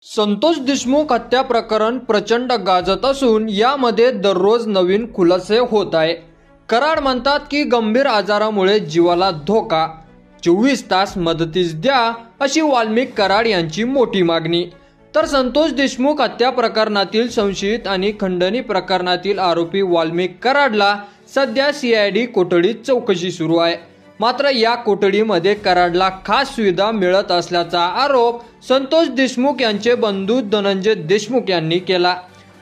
संतोष देशमुख हत्या प्रकरण प्रचंड गाजत असून यामध्ये दररोज नवीन खुलासे होत आहे। कराड म्हणतात की गंभीर आजारामुळे जीवाला धोका, 24 तास मदतीस द्या अशी वाल्मिक कराड यांची मोठी मागणी। तर संतोष देशमुख हत्या प्रकरणातील संशयित आणि खंडणी प्रकरणातील आरोपी वाल्मिक कराडला सध्या CID कोठडीत चौकशी सुरू आहे। मात्र या कोठडीमध्ये कराडला खास सुविधा मिळत असल्याचा आरोप संतोष देशमुख यांचे बंधू धनंजय देशमुख यांनी केला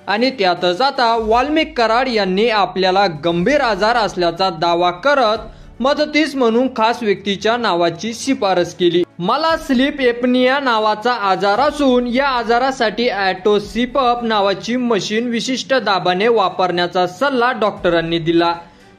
आणि त्यातच आता वाल्मिक कराड यांनी आपल्याला गंभीर आजार असल्याचा दावा करत मदतीस म्हणून खास व्यक्तीच्या नावाची शिफारस केली। मला स्लीप एपनिया नावाचा आजार असून या आजारासाठी ॲटो सीपअप नावाची मशीन विशिष्ट दाबाने वापरण्याचा सल्ला डॉक्टरांनी दिला।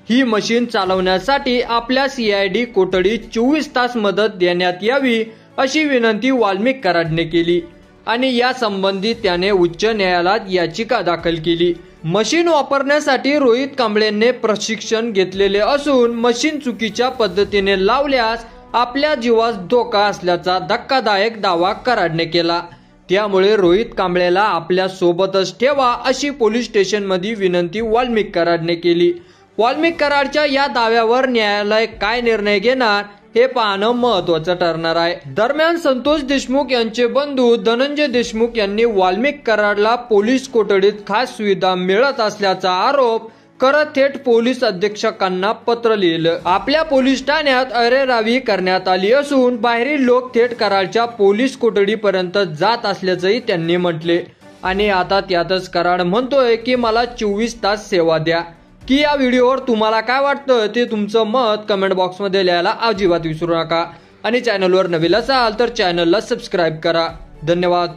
ही मशीन चालवण्यासाठी आपल्या CID कोठडीत 24 तास मदत देण्यात यावी अशी विनंती वाल्मिक कराडने केली आणि या संबंधी त्याने उच्च न्यायालयात याचिका दाखल केली। मशीन वापरण्यासाठी रोहित कांबळेंनी प्रशिक्षण घेतलेले असून मशीन चुकीच्या पद्धतीने लावल्यास आपल्या जीवास धोका असल्याचा धक्कादायक दावा कराडने केला। त्यामुळे रोहित कांबळेला आपल्या सोबतच ठेवा अशी पोलीस स्टेशनमध्ये विनंती वाल्मिक कराडने केली। वाल्मिक कराडच्या या दाव्यावर न्यायालय काय निर्णय घेणार हे पाहणं महत्त्वाचं ठरणार आहे। दरम्यान संतोष देशमुख यांचे बंधू धनंजय देशमुख यांनी वाल्मिक कराडला पोलीस कोठडीत खास सुविधा मिळत असल्याचा आरोप करत थेट पोलीस अधीक्षकांना पत्र लिहिलं। आपल्या पोलीस ठाण्यात अरेरावी करण्यात आली असून बाहेरील लोक थेट कराडच्या पोलीस कोठडीपर्यंत जात असल्याचंही त्यांनी म्हटले आणि आता त्यातच कराड म्हणतोय की मला 24 तास सेवा द्या। की या व्हिडिओवर तुम्हाला काय वाटतं ते तुमचं मत कमेंट बॉक्समध्ये लिहायला अजिबात विसरू नका आणि चॅनलवर नवीन असाल तर चॅनलला सबस्क्राईब करा। धन्यवाद।